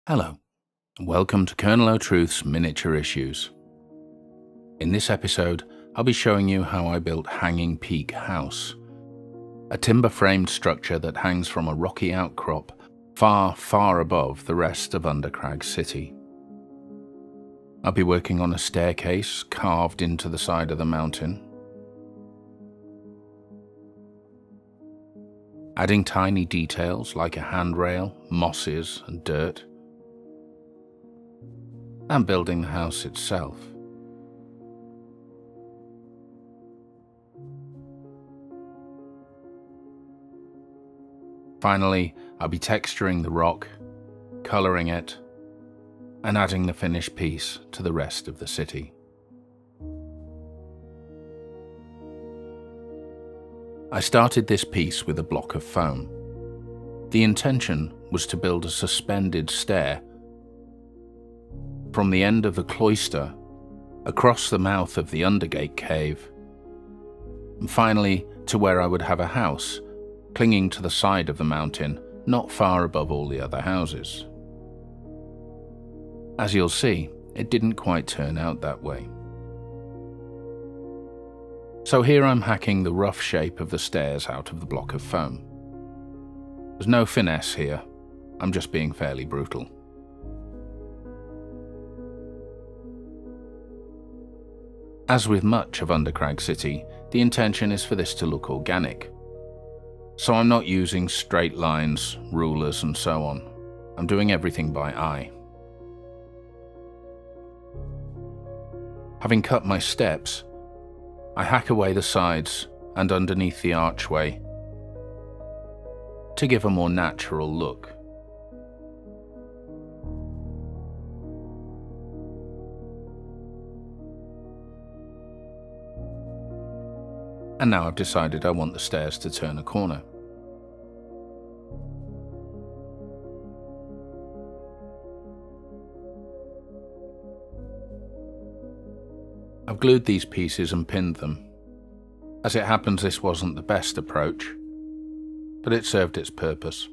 Hello, and welcome to Colonel O'Truth's Miniature Issues. In this episode, I'll be showing you how I built Hanging Peak House, a timber-framed structure that hangs from a rocky outcrop far, far above the rest of Undercrag City. I'll be working on a staircase carved into the side of the mountain, adding tiny details like a handrail, mosses, and dirt, and building the house itself. Finally, I'll be texturing the rock, colouring it, and adding the finished piece to the rest of the city. I started this piece with a block of foam. The intention was to build a suspended stair from the end of the cloister across the mouth of the Undergate cave, and finally to where I would have a house clinging to the side of the mountain, not far above all the other houses. As you'll see, it didn't quite turn out that way. So here I'm hacking the rough shape of the stairs out of the block of foam. There's no finesse here, I'm just being fairly brutal. As with much of Undercrag City, the intention is for this to look organic. So I'm not using straight lines, rulers, and so on. I'm doing everything by eye. Having cut my steps, I hack away the sides and underneath the archway to give a more natural look. And now I've decided I want the stairs to turn a corner. I've glued these pieces and pinned them. As it happens, this wasn't the best approach, but it served its purpose.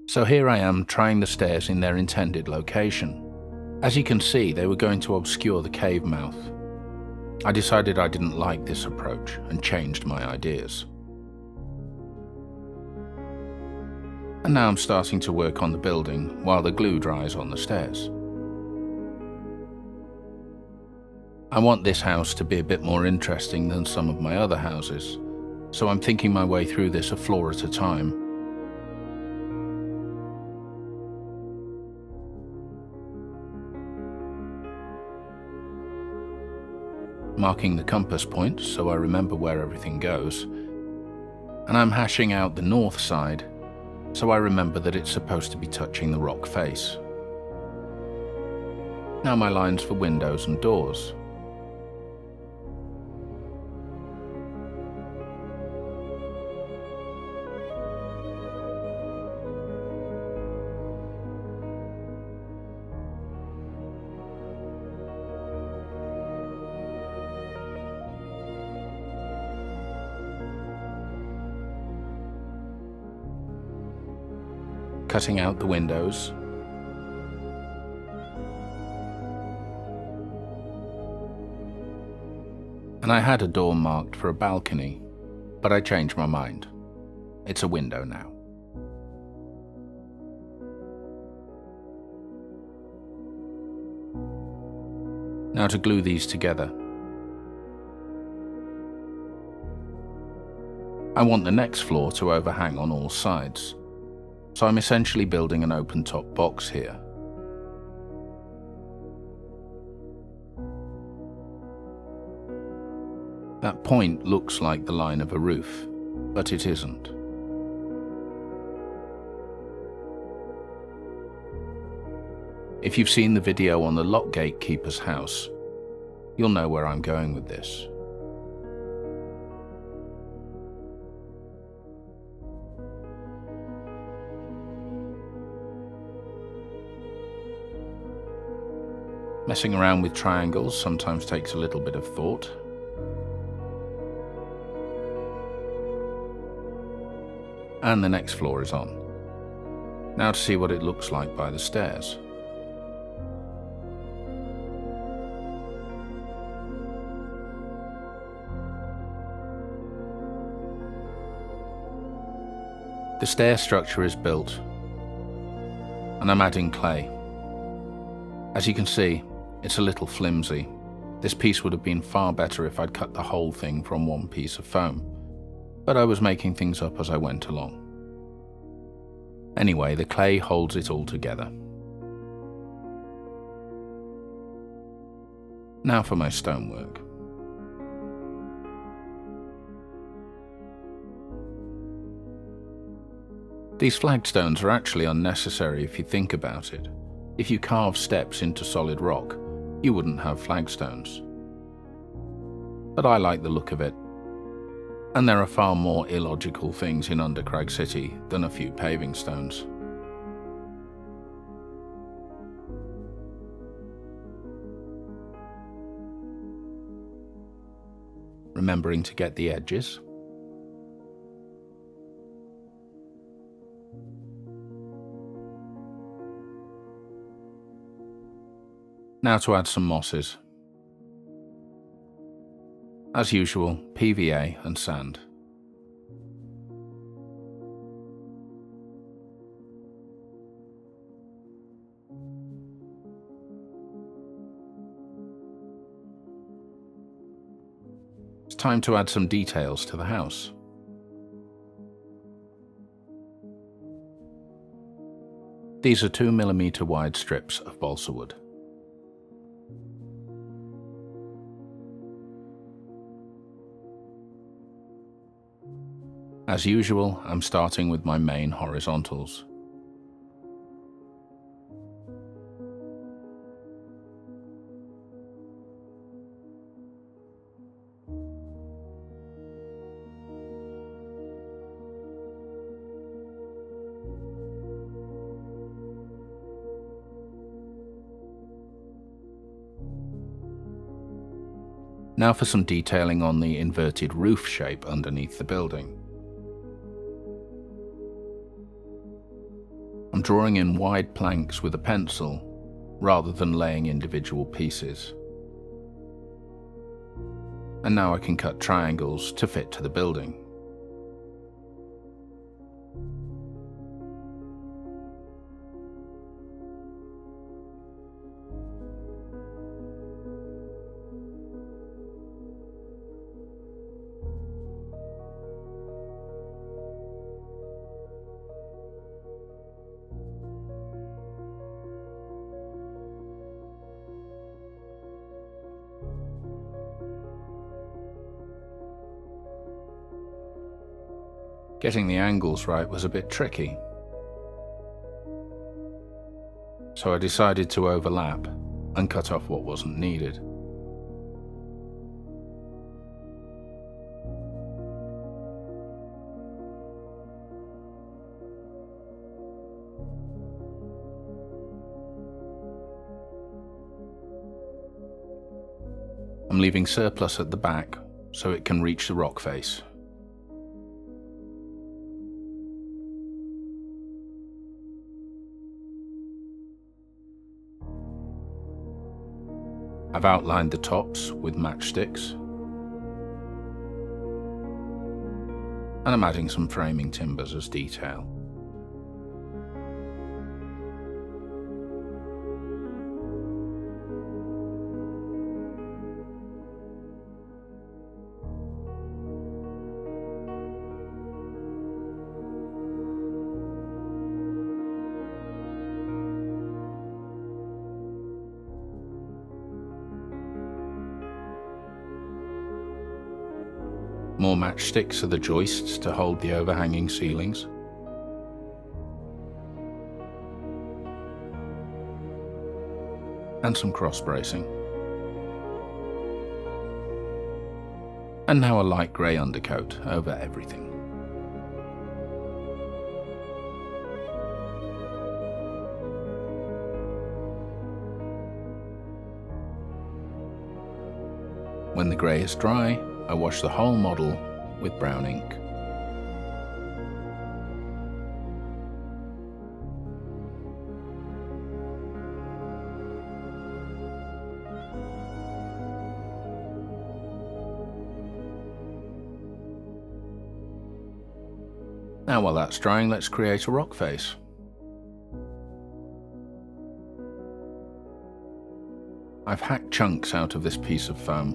So here I am trying the stairs in their intended location. As you can see, they were going to obscure the cave mouth. I decided I didn't like this approach and changed my ideas. And now I'm starting to work on the building while the glue dries on the stairs. I want this house to be a bit more interesting than some of my other houses, so I'm thinking my way through this a floor at a time. Marking the compass points so I remember where everything goes, and I'm hashing out the north side so I remember that it's supposed to be touching the rock face. Now my lines for windows and doors. Cutting out the windows, and I had a door marked for a balcony, but I changed my mind. It's a window now. Now to glue these together. I want the next floor to overhang on all sides, so I'm essentially building an open-top box here. That point looks like the line of a roof, but it isn't. If you've seen the video on the Lock Gatekeeper's house, you'll know where I'm going with this. Messing around with triangles sometimes takes a little bit of thought. And the next floor is on. Now to see what it looks like by the stairs. The stair structure is built, and I'm adding clay. As you can see, it's a little flimsy. This piece would have been far better if I'd cut the whole thing from one piece of foam, but I was making things up as I went along. Anyway, the clay holds it all together. Now for my stonework. These flagstones are actually unnecessary if you think about it. If you carve steps into solid rock, you wouldn't have flagstones. But I like the look of it, and there are far more illogical things in Undercrag City than a few paving stones. Remembering to get the edges. Now to add some mosses. As usual, PVA and sand. It's time to add some details to the house. These are 2mm wide strips of balsa wood. As usual, I'm starting with my main horizontals. Now for some detailing on the inverted roof shape underneath the building. I'm drawing in wide planks with a pencil, rather than laying individual pieces. And now I can cut triangles to fit to the building. Getting the angles right was a bit tricky, so I decided to overlap and cut off what wasn't needed. I'm leaving surplus at the back so it can reach the rock face. I've outlined the tops with matchsticks, and I'm adding some framing timbers as detail. More matchsticks are the joists to hold the overhanging ceilings. And some cross bracing. And now a light grey undercoat over everything. When the grey is dry, I wash the whole model with brown ink. Now while that's drying, let's create a rock face. I've hacked chunks out of this piece of foam.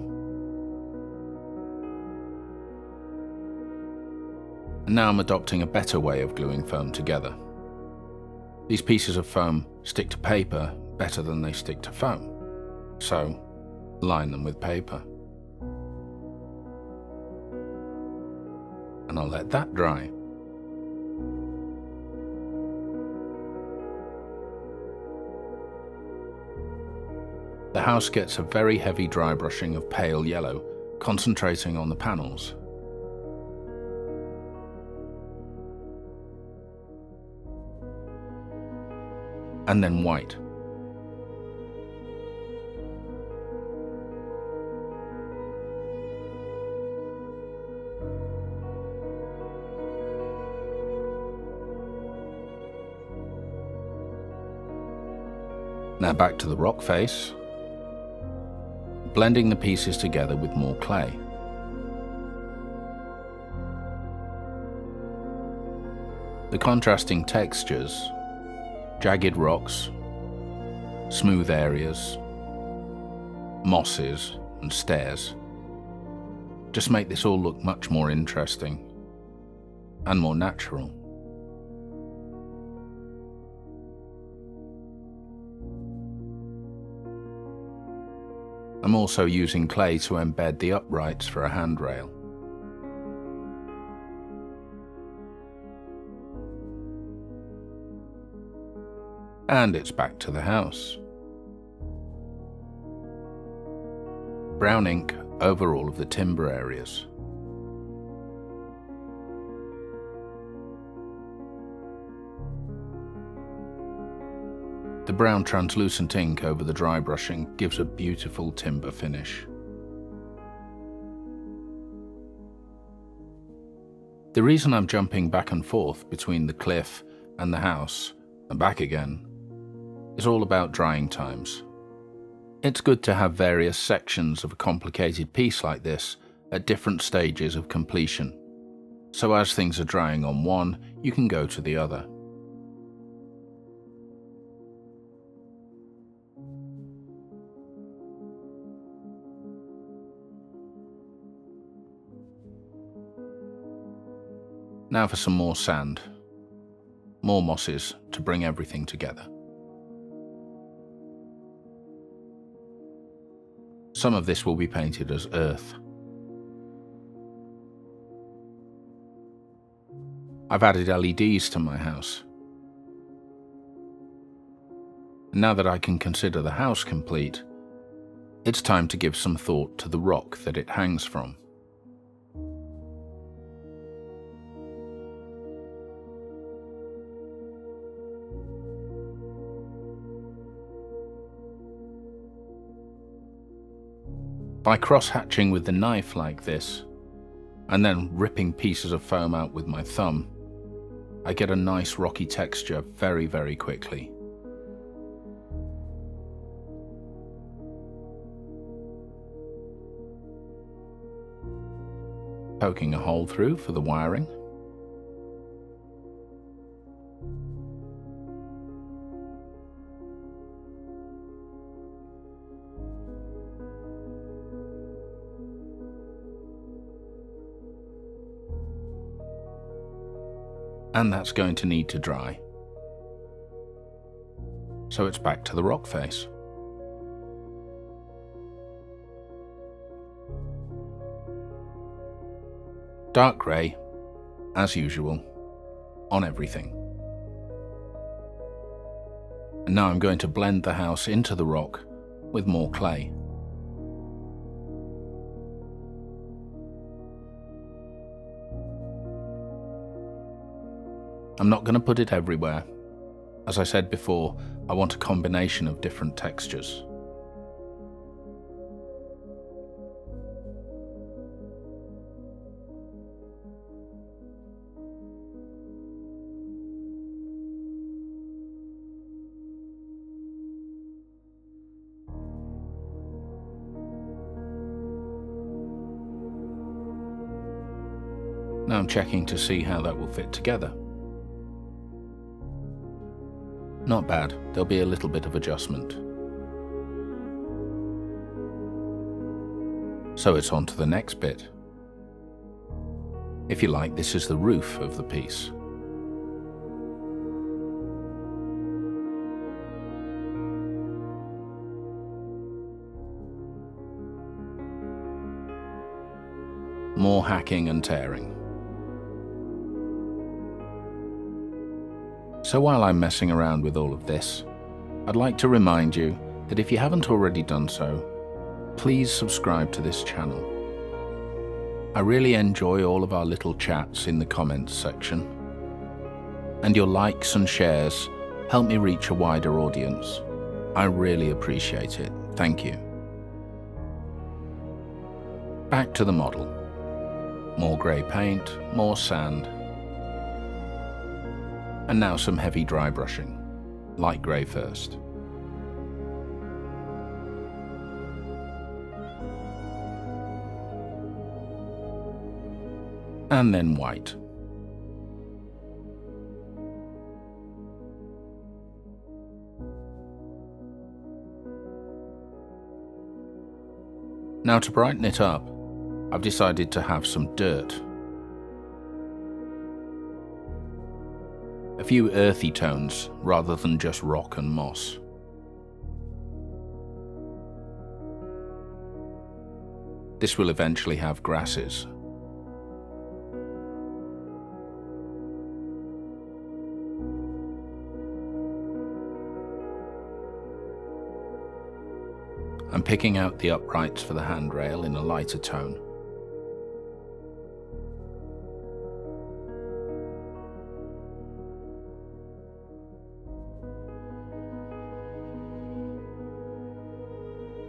And now I'm adopting a better way of gluing foam together. These pieces of foam stick to paper better than they stick to foam, so line them with paper. And I'll let that dry. The house gets a very heavy dry brushing of pale yellow, concentrating on the panels. And then white. Now back to the rock face, blending the pieces together with more clay. The contrasting textures, jagged rocks, smooth areas, mosses and stairs, just make this all look much more interesting and more natural. I'm also using clay to embed the uprights for a handrail. And it's back to the house. Brown ink over all of the timber areas. The brown translucent ink over the dry brushing gives a beautiful timber finish. The reason I'm jumping back and forth between the cliff and the house and back again is all about drying times. It's good to have various sections of a complicated piece like this at different stages of completion, so as things are drying on one, you can go to the other. Now for some more sand, more mosses to bring everything together. Some of this will be painted as earth. I've added LEDs to my house. And now that I can consider the house complete, it's time to give some thought to the rock that it hangs from. By cross-hatching with the knife like this, and then ripping pieces of foam out with my thumb, I get a nice rocky texture very, very quickly. Poking a hole through for the wiring. And that's going to need to dry. So it's back to the rock face. Dark grey, as usual, on everything. And now I'm going to blend the house into the rock with more clay. I'm not going to put it everywhere. As I said before, I want a combination of different textures. Now I'm checking to see how that will fit together. Not bad, there'll be a little bit of adjustment. So it's on to the next bit. If you like, this is the roof of the piece. More hacking and tearing. So while I'm messing around with all of this, I'd like to remind you that if you haven't already done so, please subscribe to this channel. I really enjoy all of our little chats in the comments section, and your likes and shares help me reach a wider audience. I really appreciate it. Thank you. Back to the model. More grey paint, more sand, and now some heavy dry brushing, light grey first. And then white. Now to brighten it up, I've decided to have some dirt. A few earthy tones rather than just rock and moss. This will eventually have grasses. I'm picking out the uprights for the handrail in a lighter tone.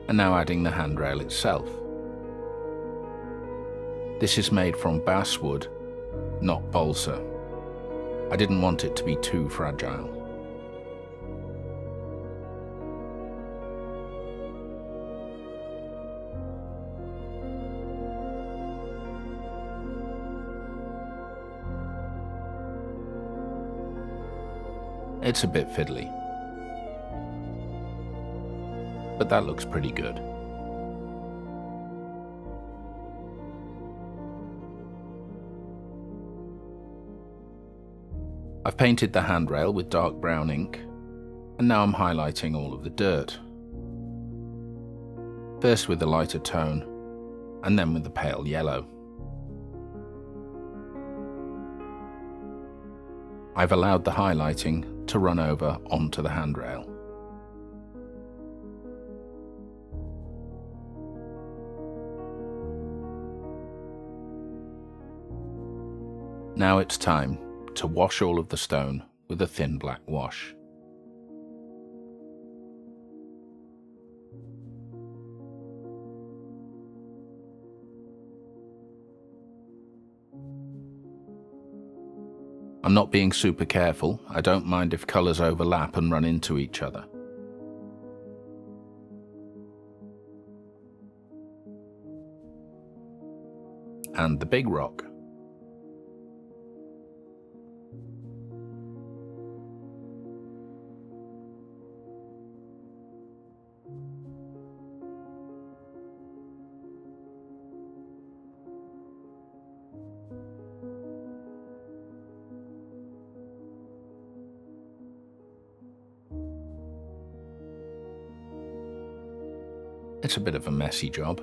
And now adding the handrail itself. This is made from basswood, not balsa. I didn't want it to be too fragile. It's a bit fiddly, but that looks pretty good. I've painted the handrail with dark brown ink, and now I'm highlighting all of the dirt. First with the lighter tone, and then with the pale yellow. I've allowed the highlighting to run over onto the handrail. Now it's time to wash all of the stone with a thin black wash. I'm not being super careful. I don't mind if colours overlap and run into each other. And the big rock. It's a bit of a messy job.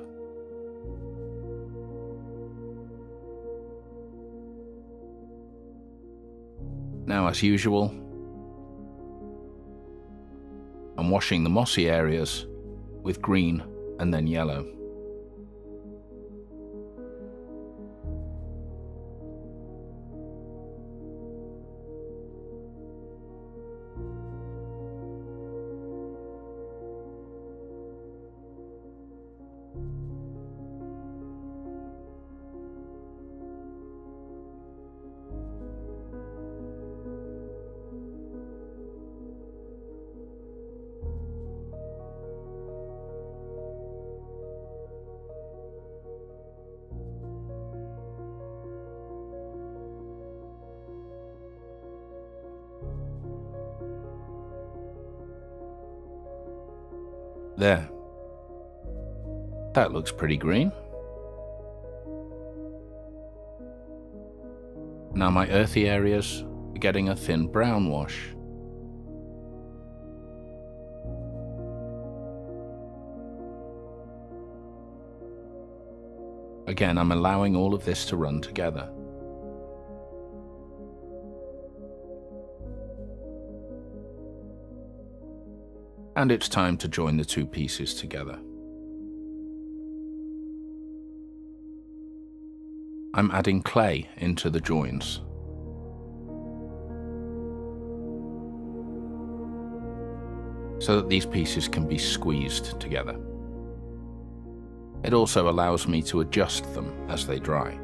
Now, as usual, I'm washing the mossy areas with green and then yellow. There. That looks pretty green. Now my earthy areas are getting a thin brown wash. Again, I'm allowing all of this to run together. And it's time to join the two pieces together. I'm adding clay into the joins. So that these pieces can be squeezed together. It also allows me to adjust them as they dry.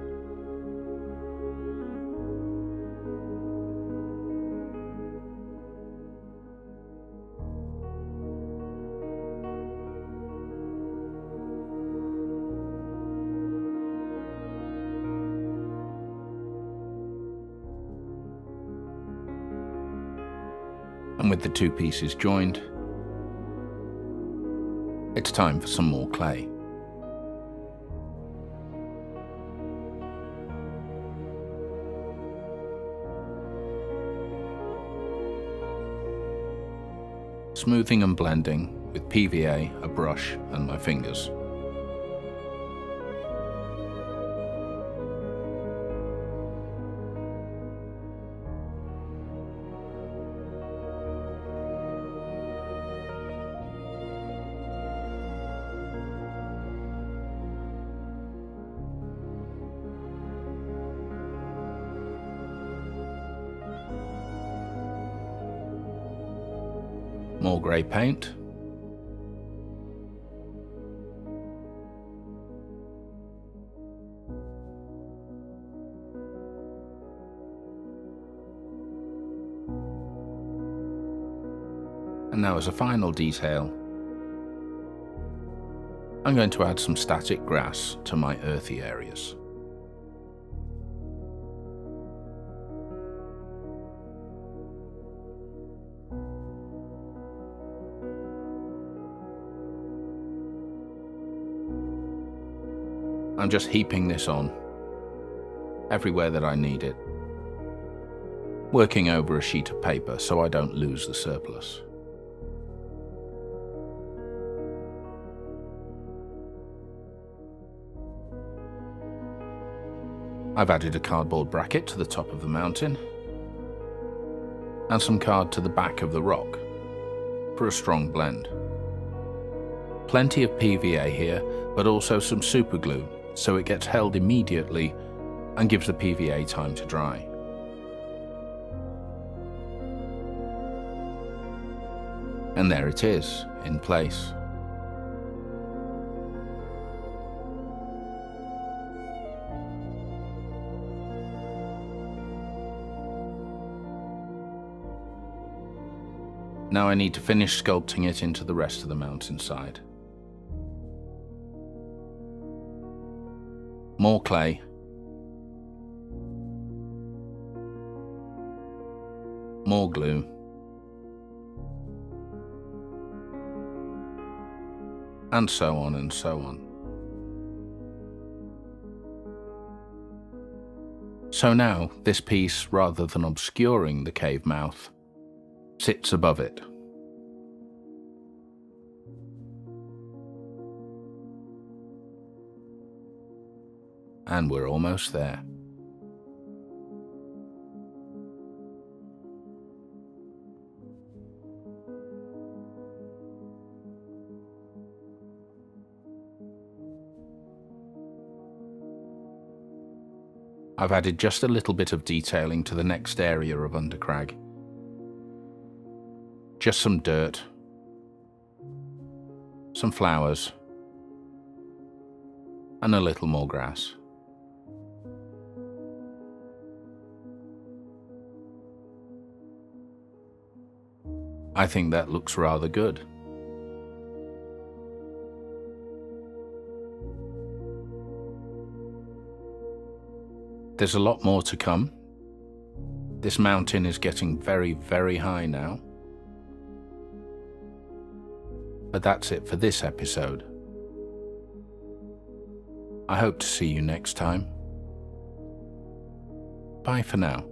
And with the two pieces joined, it's time for some more clay. Smoothing and blending with PVA, a brush, and my fingers. More grey paint. And now as a final detail, I'm going to add some static grass to my earthy areas. I'm just heaping this on everywhere that I need it, working over a sheet of paper so I don't lose the surplus. I've added a cardboard bracket to the top of the mountain and some card to the back of the rock for a strong blend. Plenty of PVA here, but also some super glue so it gets held immediately and gives the PVA time to dry. And there it is, in place. Now I need to finish sculpting it into the rest of the mountainside. More clay. More glue. And so on and so on. So now, this piece, rather than obscuring the cave mouth, sits above it. And we're almost there. I've added just a little bit of detailing to the next area of Undercrag. Just some dirt, some flowers, and a little more grass. I think that looks rather good. There's a lot more to come. This mountain is getting very, very high now. But that's it for this episode. I hope to see you next time. Bye for now.